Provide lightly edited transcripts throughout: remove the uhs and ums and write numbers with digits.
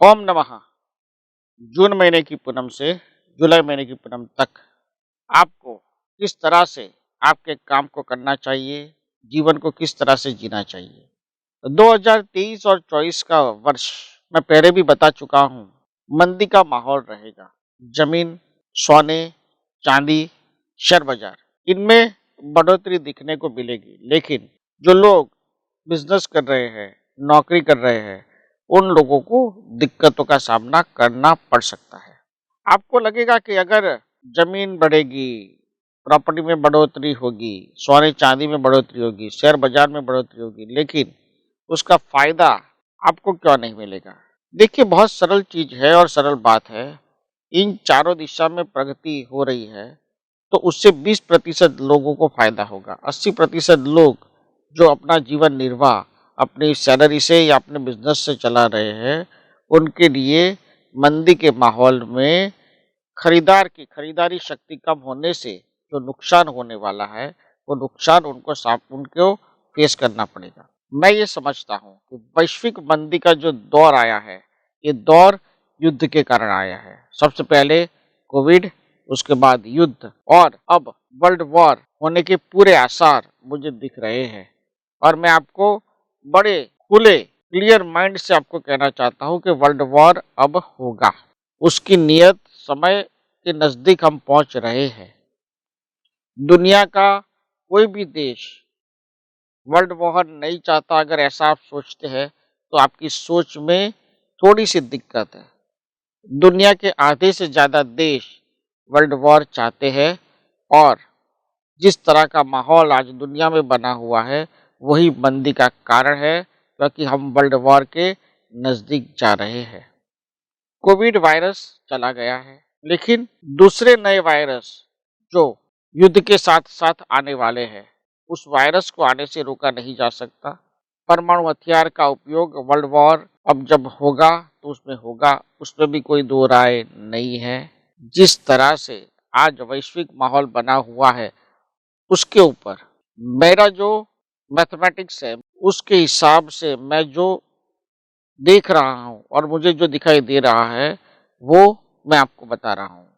ओम नमः। जून महीने की पूनम से जुलाई महीने की पूनम तक आपको किस तरह से आपके काम को करना चाहिए, जीवन को किस तरह से जीना चाहिए। 2023 और 24 का वर्ष मैं पहले भी बता चुका हूँ, मंदी का माहौल रहेगा। जमीन, सोने, चांदी, शेयर बाजार, इनमें बढ़ोतरी दिखने को मिलेगी। लेकिन जो लोग बिजनेस कर रहे हैं, नौकरी कर रहे हैं, उन लोगों को दिक्कतों का सामना करना पड़ सकता है। आपको लगेगा कि अगर जमीन बढ़ेगी, प्रॉपर्टी में बढ़ोतरी होगी, सोने चांदी में बढ़ोतरी होगी, शेयर बाजार में बढ़ोतरी होगी, लेकिन उसका फायदा आपको क्यों नहीं मिलेगा। देखिए, बहुत सरल चीज है और सरल बात है। इन चारों दिशा में प्रगति हो रही है तो उससे 20% लोगों को फायदा होगा। 80% लोग जो अपना जीवन निर्वाह अपनी सैलरी से या अपने बिजनेस से चला रहे हैं, उनके लिए मंदी के माहौल में खरीदार की खरीदारी शक्ति कम होने से जो नुकसान होने वाला है, वो नुकसान उनको फेस करना पड़ेगा। मैं ये समझता हूँ कि वैश्विक मंदी का जो दौर आया है, ये दौर युद्ध के कारण आया है। सबसे पहले कोविड, उसके बाद युद्ध, और अब वर्ल्ड वॉर होने के पूरे आसार मुझे दिख रहे हैं। और मैं आपको बड़े खुले क्लियर माइंड से आपको कहना चाहता हूँ कि वर्ल्ड वॉर अब होगा। उसकी नियत समय के नजदीक हम पहुंच रहे हैं। दुनिया का कोई भी देश वर्ल्ड वॉर नहीं चाहता। अगर ऐसा आप सोचते हैं तो आपकी सोच में थोड़ी सी दिक्कत है। दुनिया के आधे से ज्यादा देश वर्ल्ड वॉर चाहते हैं, और जिस तरह का माहौल आज दुनिया में बना हुआ है, वही मंदी का कारण है, क्योंकि हम वर्ल्ड वॉर के नजदीक जा रहे हैं। कोविड वायरस चला गया है, लेकिन दूसरे नए वायरस जो युद्ध के साथ साथ आने वाले हैं, उस वायरस को आने से रोका नहीं जा सकता। परमाणु हथियार का उपयोग वर्ल्ड वॉर अब जब होगा तो उसमें होगा, उसमें भी कोई दो राय नहीं है। जिस तरह से आज वैश्विक माहौल बना हुआ है, उसके ऊपर मेरा जो मैथमेटिक्स है, उसके हिसाब से मैं जो देख रहा हूँ और मुझे जो दिखाई दे रहा है, वो मैं आपको बता रहा हूँ।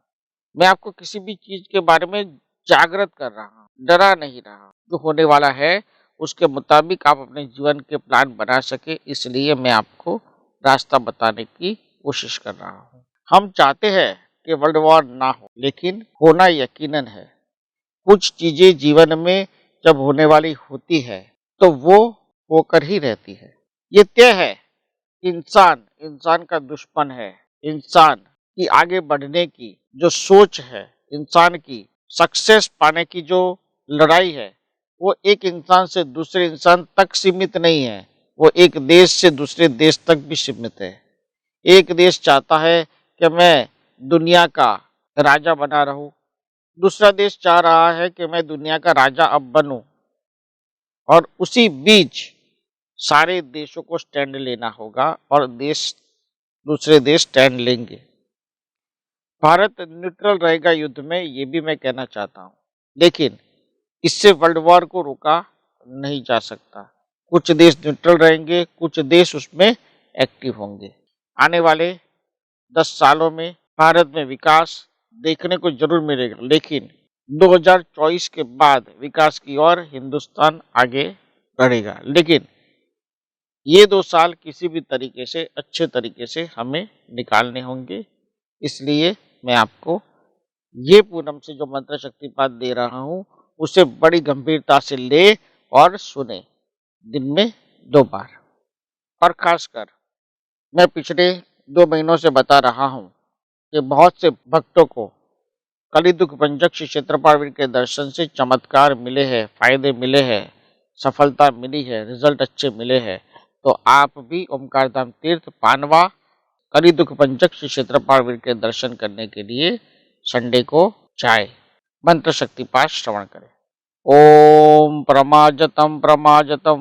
मैं आपको किसी भी चीज के बारे में जागृत कर रहा हूँ, डरा नहीं रहा। जो होने वाला है उसके मुताबिक आप अपने जीवन के प्लान बना सके, इसलिए मैं आपको रास्ता बताने की कोशिश कर रहा हूँ। हम चाहते हैं कि वर्ल्ड वॉर ना हो, लेकिन होना यकीनन है। कुछ चीजें जीवन में जब होने वाली होती है तो वो होकर ही रहती है। ये तय है। इंसान इंसान का दुश्मन है। इंसान की आगे बढ़ने की जो सोच है, इंसान की सक्सेस पाने की जो लड़ाई है, वो एक इंसान से दूसरे इंसान तक सीमित नहीं है, वो एक देश से दूसरे देश तक भी सीमित है। एक देश चाहता है कि मैं दुनिया का राजा बना रहूं, दूसरा देश चाह रहा है कि मैं दुनिया का राजा अब बनूं, और उसी बीच सारे देशों को स्टैंड लेना होगा और दूसरे देश स्टैंड लेंगे। भारत न्यूट्रल रहेगा युद्ध में, ये भी मैं कहना चाहता हूँ, लेकिन इससे वर्ल्ड वॉर को रोका नहीं जा सकता। कुछ देश न्यूट्रल रहेंगे, कुछ देश उसमें एक्टिव होंगे। आने वाले 10 सालों में भारत में विकास देखने को जरूर मिलेगा, लेकिन 2024 के बाद विकास की ओर हिंदुस्तान आगे बढ़ेगा। लेकिन ये 2 साल किसी भी तरीके से अच्छे तरीके से हमें निकालने होंगे। इसलिए मैं आपको ये पूनम से जो मंत्र शक्तिपात दे रहा हूँ, उसे बड़ी गंभीरता से ले और सुने, दिन में 2 बार। और खासकर मैं पिछले 2 महीनों से बता रहा हूँ कि बहुत से भक्तों को कली दुख भंजक श्री क्षेत्रपाल के दर्शन से चमत्कार मिले हैं, फायदे मिले हैं, सफलता मिली है, रिजल्ट अच्छे मिले हैं। तो आप भी ओमकार धाम तीर्थ पानवा कली दुख भंजक श्री क्षेत्रपाल के दर्शन करने के लिए संडे को जाए, मंत्र शक्तिपाठ श्रवण करें। ओम प्रमाजतम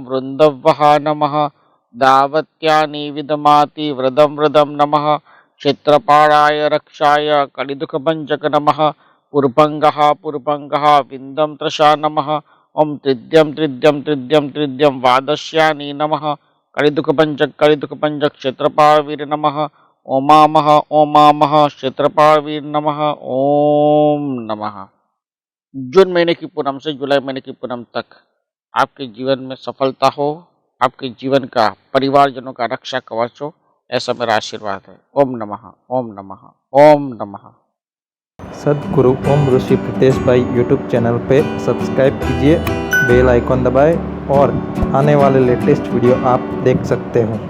वृंदवहा नमः, दावत्यानि विदमाति व्रदम व्रदम नमः, क्षेत्रपाणाय रक्षाय कलिदुख भंजक नमः, पुरभंगः विंदम त्रषा नमः, ओम त्रिद्यम वादस्यानि नमः, कलिदुख भंजक क्षेत्रपाल वीर नमः, ओमामः क्षेत्रपालवीर नमः ओम नमः। जून महीने की पूनम से जुलाई महीने की पूनम तक आपके जीवन में सफलता हो, आपके जीवन का परिवारजनों का रक्षा कवच हो, ऐसा मेरा आशीर्वाद है। ओम नमः ओम नमः ओम नमः। सद्गुरु ओम ऋषि प्रीतेश भाई यूट्यूब चैनल पे सब्सक्राइब कीजिए, बेल आइकॉन दबाएं और आने वाले लेटेस्ट वीडियो आप देख सकते हो।